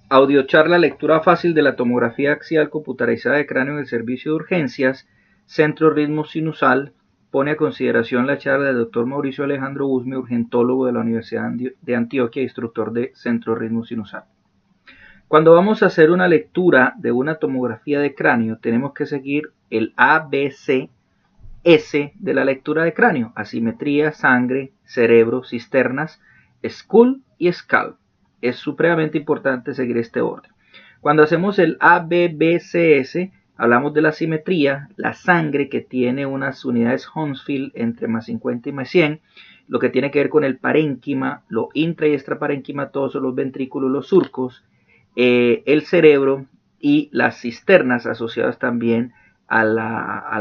Audiocharla lectura fácil de la tomografía axial computarizada de cráneo en el servicio de urgencias, Centro Ritmo Sinusal, pone a consideración la charla del Dr. Mauricio Alejandro Usme, urgentólogo de la Universidad de Antioquia, instructor de Centro Ritmo Sinusal. Cuando vamos a hacer una lectura de una tomografía de cráneo, tenemos que seguir el ABC S de la lectura de cráneo: asimetría, sangre, cerebro, cisternas, skull y scalp. Es supremamente importante seguir este orden. Cuando hacemos el ABBCS, hablamos de la simetría, la sangre, que tiene unas unidades Hounsfield entre más 50 y más 100, lo que tiene que ver con el parénquima, lo intra y extraparenquimatoso, los ventrículos, los surcos, el cerebro y las cisternas asociadas también a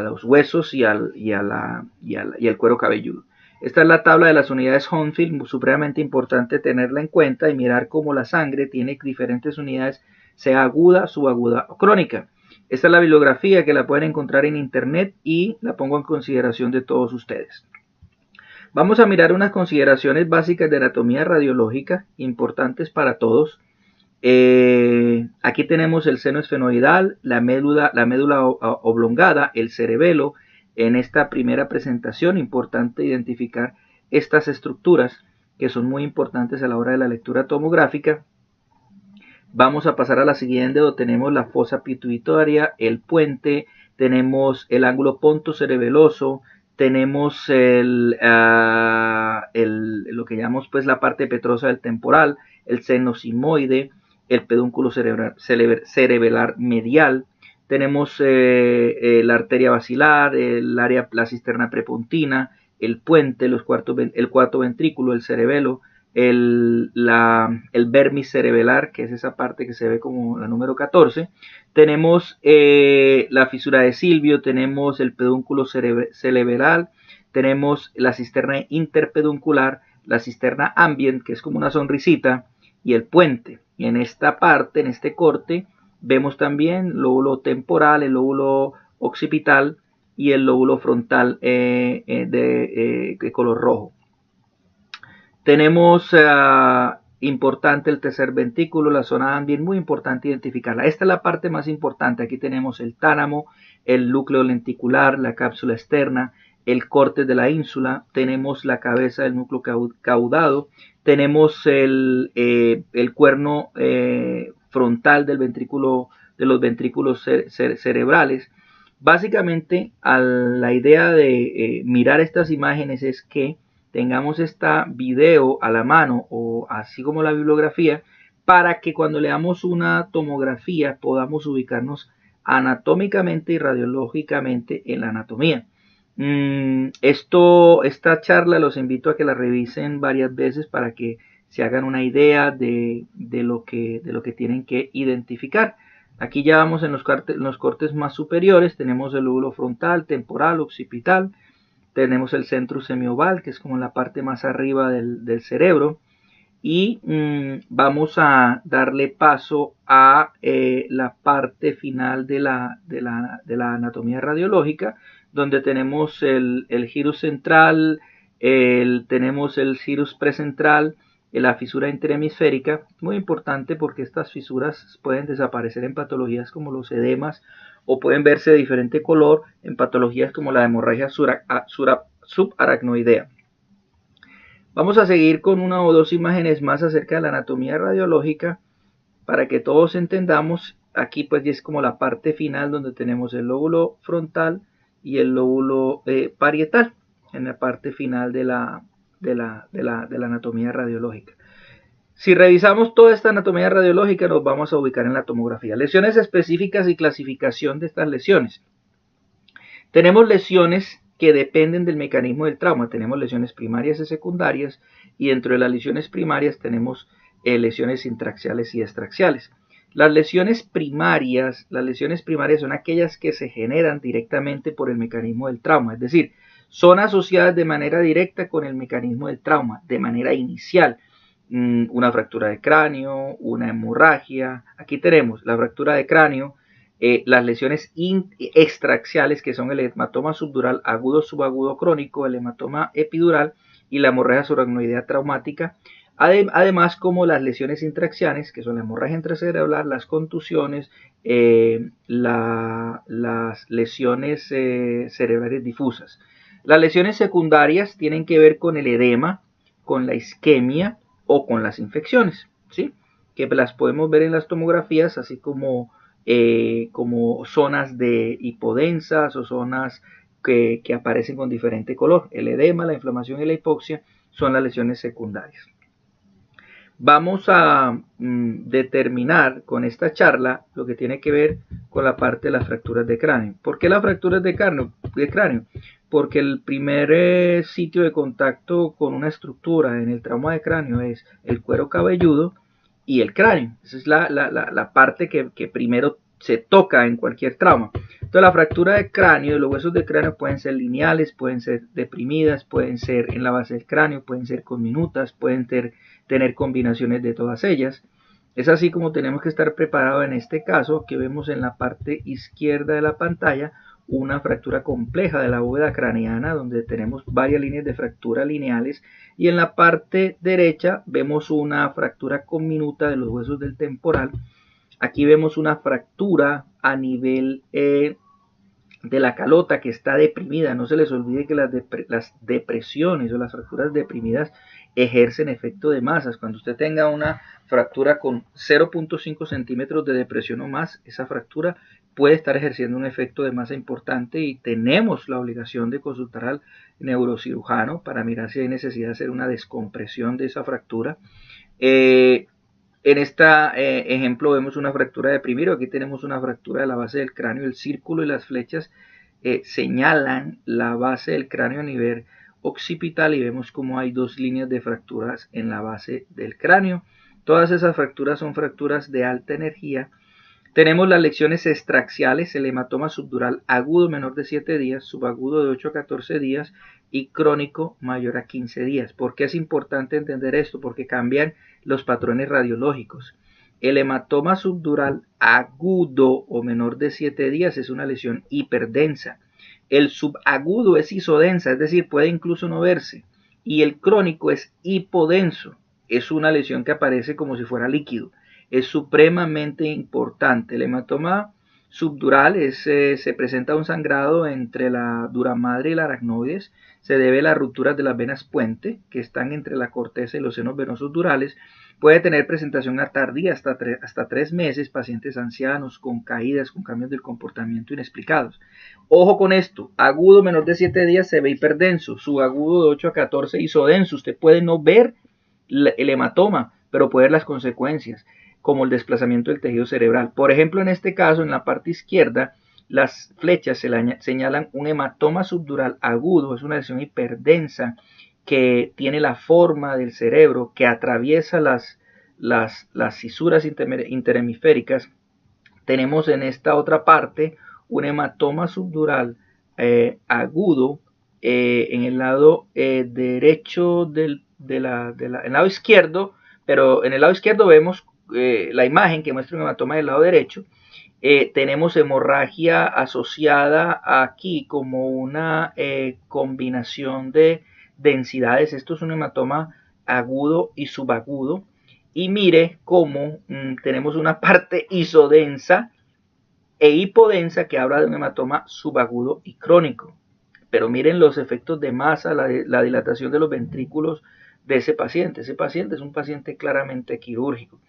los huesos y al cuero cabelludo. Esta es la tabla de las unidades Hounsfield, supremamente importante tenerla en cuenta y mirar cómo la sangre tiene diferentes unidades, sea aguda, subaguda o crónica. Esta es la bibliografía que la pueden encontrar en internet y la pongo en consideración de todos ustedes. Vamos a mirar unas consideraciones básicas de anatomía radiológica importantes para todos. Aquí tenemos el seno esfenoidal, la médula oblongada, el cerebelo. En esta primera presentación, importante identificar estas estructuras que son muy importantes a la hora de la lectura tomográfica. Vamos a pasar a la siguiente, donde tenemos la fosa pituitaria, el puente, tenemos el ángulo pontocerebeloso, tenemos lo que llamamos pues la parte petrosa del temporal, el seno sigmoide, el pedúnculo cerebelar medial, tenemos la arteria basilar, la cisterna prepontina, el puente, el cuarto ventrículo, el cerebelo, el vermis cerebelar, que es esa parte que se ve como la número 14. Tenemos la fisura de Silvio, tenemos el pedúnculo cerebral, tenemos la cisterna interpeduncular, la cisterna ambient, que es como una sonrisita, y el puente. Y en esta parte, en este corte, vemos también el lóbulo temporal, el lóbulo occipital y el lóbulo frontal de color rojo. Tenemos importante el tercer ventrículo, la zona ambient, muy importante identificarla. Esta es la parte más importante. Aquí tenemos el tálamo, el núcleo lenticular, la cápsula externa, el corte de la ínsula, tenemos la cabeza del núcleo caudado, tenemos el cuerno frontal del ventrículo, de los ventrículos cerebrales. Básicamente, la idea de mirar estas imágenes es que tengamos esta video a la mano, o así como la bibliografía, para que cuando leamos una tomografía podamos ubicarnos anatómicamente y radiológicamente en la anatomía. Esta charla los invito a que la revisen varias veces para que se hagan una idea de lo que tienen que identificar. Aquí ya vamos en los cortes más superiores, tenemos el lóbulo frontal, temporal, occipital, tenemos el centro semioval, que es como la parte más arriba del cerebro, y vamos a darle paso a la parte final de la anatomía radiológica, donde tenemos el gyrus central, tenemos el gyrus precentral, la fisura interhemisférica, muy importante porque estas fisuras pueden desaparecer en patologías como los edemas, o pueden verse de diferente color en patologías como la hemorragia subaracnoidea. Vamos a seguir con una o dos imágenes más acerca de la anatomía radiológica para que todos entendamos. Aquí pues ya es como la parte final, donde tenemos el lóbulo frontal y el lóbulo parietal en la parte final de la anatomía radiológica. Si revisamos toda esta anatomía radiológica, nos vamos a ubicar en la tomografía. Lesiones específicas y clasificación de estas lesiones. Tenemos lesiones que dependen del mecanismo del trauma. Tenemos lesiones primarias y secundarias, y dentro de las lesiones primarias tenemos lesiones intraxiales y extraxiales. Las lesiones primarias son aquellas que se generan directamente por el mecanismo del trauma, es decir, son asociadas de manera directa con el mecanismo del trauma, de manera inicial. Una fractura de cráneo, una hemorragia. Aquí tenemos la fractura de cráneo, las lesiones extraxiales, que son el hematoma subdural agudo, subagudo, crónico, el hematoma epidural y la hemorragia subaracnoidea traumática. Además, como las lesiones intraaxiales, que son la hemorragia intracerebral, las contusiones, las lesiones cerebrales difusas. Las lesiones secundarias tienen que ver con el edema, con la isquemia o con las infecciones, ¿sí? Que las podemos ver en las tomografías, así como zonas de hipodensas o zonas que aparecen con diferente color. El edema, la inflamación y la hipoxia son las lesiones secundarias. Vamos a determinar con esta charla lo que tiene que ver con la parte de las fracturas de cráneo. ¿Por qué las fracturas de cráneo? Porque el primer sitio de contacto con una estructura en el trauma de cráneo es el cuero cabelludo y el cráneo. Esa es la parte que primero se toca en cualquier trauma. Entonces la fractura de cráneo, de los huesos de cráneo pueden ser lineales, pueden ser deprimidas, pueden ser en la base del cráneo, pueden ser conminutas, pueden tener combinaciones de todas ellas. Es así como tenemos que estar preparados en este caso, que vemos en la parte izquierda de la pantalla una fractura compleja de la bóveda craneana, donde tenemos varias líneas de fractura lineales, y en la parte derecha vemos una fractura conminuta de los huesos del temporal. Aquí vemos una fractura a nivel de la calota que está deprimida. No se les olvide que las depresiones o las fracturas deprimidas ejercen efecto de masas. Cuando usted tenga una fractura con 0.5 centímetros de depresión o más, esa fractura puede estar ejerciendo un efecto de masa importante y tenemos la obligación de consultar al neurocirujano para mirar si hay necesidad de hacer una descompresión de esa fractura. En este ejemplo vemos una fractura deprimida. Aquí tenemos una fractura de la base del cráneo. El círculo y las flechas señalan la base del cráneo a nivel occipital y vemos como hay dos líneas de fracturas en la base del cráneo. Todas esas fracturas son fracturas de alta energía. Tenemos las lesiones extraaxiales, el hematoma subdural agudo menor de 7 días, subagudo de 8 a 14 días y crónico mayor a 15 días. ¿Por qué es importante entender esto? Porque cambian los patrones radiológicos. El hematoma subdural agudo o menor de 7 días es una lesión hiperdensa. El subagudo es isodensa, es decir, puede incluso no verse. Y el crónico es hipodenso, es una lesión que aparece como si fuera líquido. Es supremamente importante. El hematoma subdural se presenta un sangrado entre la dura madre y la aracnoides. Se debe a las rupturas de las venas puente que están entre la corteza y los senos venosos durales. Puede tener presentación tardía hasta 3 meses, pacientes ancianos con caídas, con cambios del comportamiento inexplicados. Ojo con esto, agudo menor de 7 días se ve hiperdenso, subagudo de 8 a 14 isodenso. Usted puede no ver el hematoma, pero puede ver las consecuencias, como el desplazamiento del tejido cerebral. Por ejemplo, en este caso, en la parte izquierda, las flechas señalan un hematoma subdural agudo, es una lesión hiperdensa que tiene la forma del cerebro, que atraviesa las cisuras interhemisféricas. Tenemos en esta otra parte un hematoma subdural agudo en el lado derecho en el lado izquierdo, pero en el lado izquierdo vemos la imagen que muestra un hematoma del lado derecho. Tenemos hemorragia asociada aquí como una combinación de densidades. Esto es un hematoma agudo y subagudo. Y mire cómo tenemos una parte isodensa e hipodensa que habla de un hematoma subagudo y crónico. Pero miren los efectos de masa, la dilatación de los ventrículos de ese paciente. Ese paciente es un paciente claramente quirúrgico.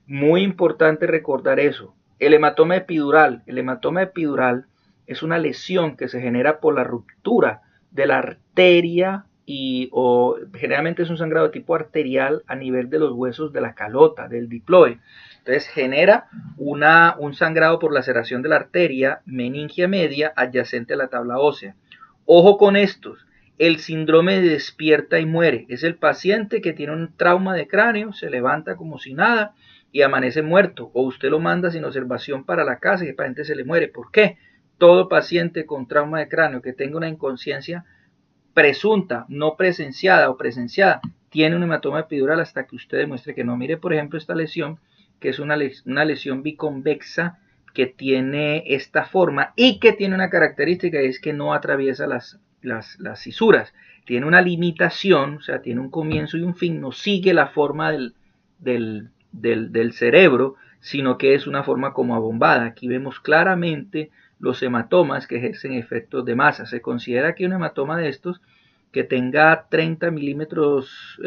Muy importante recordar eso. El hematoma epidural. El hematoma epidural es una lesión que se genera por la ruptura de la arteria o generalmente es un sangrado de tipo arterial a nivel de los huesos de la calota, del diploide. Entonces genera un sangrado por laceración de la arteria meningia media adyacente a la tabla ósea. Ojo con estos. El síndrome de despierta y muere. Es el paciente que tiene un trauma de cráneo, se levanta como si nada y amanece muerto. O usted lo manda sin observación para la casa y el paciente se le muere. ¿Por qué? Todo paciente con trauma de cráneo que tenga una inconsciencia presunta, no presenciada o presenciada, tiene un hematoma epidural hasta que usted demuestre que no. Mire, por ejemplo, esta lesión, que es una lesión biconvexa que tiene esta forma y que tiene una característica, y es que no atraviesa las cisuras. tiene una limitación, o sea, tiene un comienzo y un fin, no sigue la forma del cerebro, sino que es una forma como abombada. Aquí vemos claramente los hematomas que ejercen efectos de masa. Se considera que un hematoma de estos que tenga 30 milímetros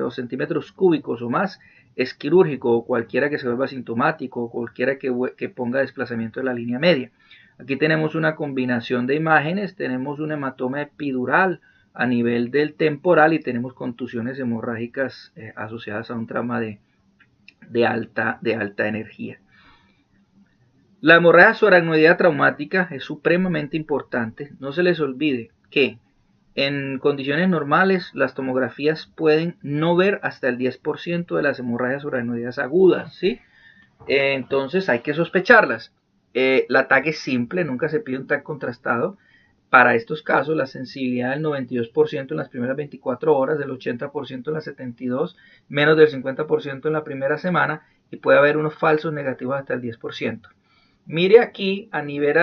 o centímetros cúbicos o más es quirúrgico, o cualquiera que se vuelva sintomático, o cualquiera que ponga desplazamiento de la línea media. Aquí tenemos una combinación de imágenes, tenemos un hematoma epidural a nivel del temporal y tenemos contusiones hemorrágicas asociadas a un trauma de alta energía. La hemorragia subaracnoidea traumática es supremamente importante. No se les olvide que en condiciones normales las tomografías pueden no ver hasta el 10% de las hemorragias subaracnoideas agudas, ¿sí? Entonces hay que sospecharlas. La TAC es simple, nunca se pide un TAC contrastado. Para estos casos, la sensibilidad del 92% en las primeras 24 horas, del 80% en las 72, menos del 50% en la primera semana, y puede haber unos falsos negativos hasta el 10%. Mire aquí a nivel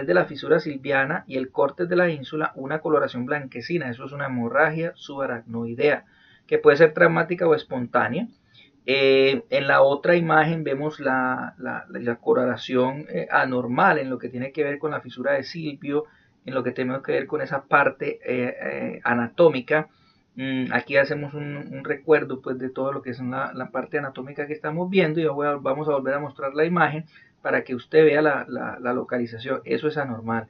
de la fisura silviana y el corte de la ínsula una coloración blanquecina. Eso es una hemorragia subaracnoidea que puede ser traumática o espontánea. En la otra imagen vemos la coloración anormal en lo que tiene que ver con la fisura de Silvio, en lo que tiene que ver con esa parte anatómica. Aquí hacemos un recuerdo pues, de todo lo que es la parte anatómica que estamos viendo y vamos a volver a mostrar la imagen para que usted vea la localización. Eso es anormal.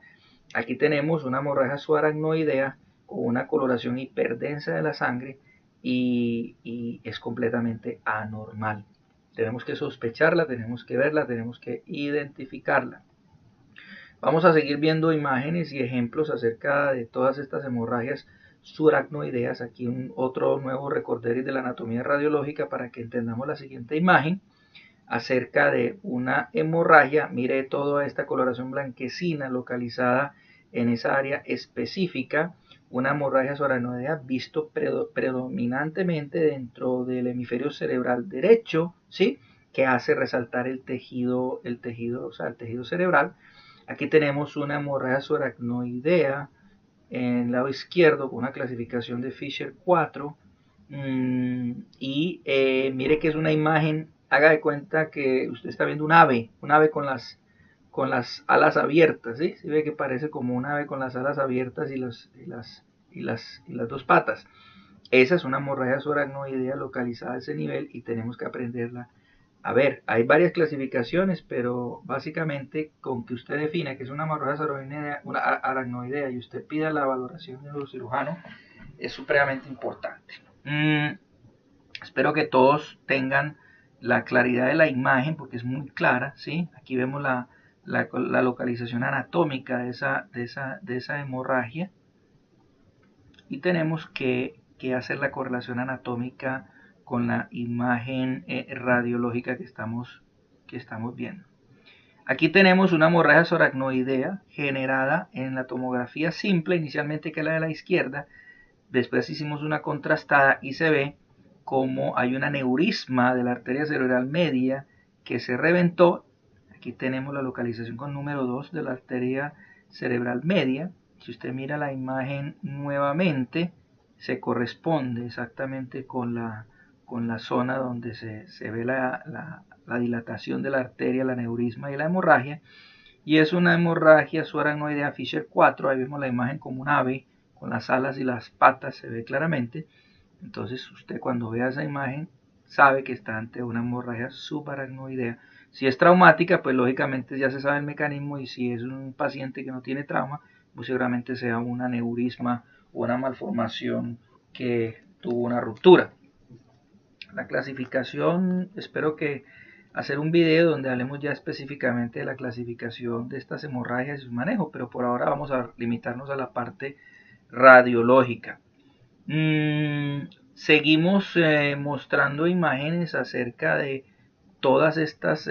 Aquí tenemos una hemorragia subaracnoidea con una coloración hiperdensa de la sangre y es completamente anormal. Tenemos que sospecharla, tenemos que verla, tenemos que identificarla. Vamos a seguir viendo imágenes y ejemplos acerca de todas estas hemorragias subaracnoideas. Aquí otro nuevo recorderis de la anatomía radiológica para que entendamos la siguiente imagen acerca de una hemorragia. Mire toda esta coloración blanquecina localizada en esa área específica. Una hemorragia subaracnoidea visto predominantemente dentro del hemisferio cerebral derecho, ¿sí? Que hace resaltar el tejido cerebral. Aquí tenemos una hemorragia subaracnoidea en el lado izquierdo con una clasificación de Fisher 4. Mire que es una imagen, haga de cuenta que usted está viendo un ave con las alas abiertas, ¿sí? ¿Sí ve que parece como un ave con las alas abiertas y las dos patas? Esa es una hemorragia subaracnoidea localizada a ese nivel y tenemos que aprenderla a ver. Hay varias clasificaciones, pero básicamente con que usted defina que es una hemorragia aracnoidea y usted pida la valoración de los cirujanos es supremamente importante. Espero que todos tengan la claridad de la imagen porque es muy clara, ¿sí? Aquí vemos la localización anatómica de esa hemorragia y tenemos que hacer la correlación anatómica con la imagen radiológica que estamos viendo. Aquí tenemos una hemorragia subaracnoidea generada en la tomografía simple, inicialmente que es la de la izquierda, después hicimos una contrastada y se ve como hay un aneurisma de la arteria cerebral media que se reventó. Aquí tenemos la localización con número 2 de la arteria cerebral media. Si usted mira la imagen nuevamente, se corresponde exactamente con la zona donde se ve la dilatación de la arteria, el aneurisma y la hemorragia. Y es una hemorragia subaracnoidea Fisher 4. Ahí vemos la imagen como un ave con las alas y las patas, se ve claramente. Entonces usted cuando vea esa imagen sabe que está ante una hemorragia subaracnoidea. Si es traumática, pues lógicamente ya se sabe el mecanismo, y si es un paciente que no tiene trauma, pues seguramente sea un aneurisma o una malformación que tuvo una ruptura. La clasificación, espero que hacer un video donde hablemos ya específicamente de la clasificación de estas hemorragias y su manejo, pero por ahora vamos a limitarnos a la parte radiológica. Seguimos mostrando imágenes acerca de todas estas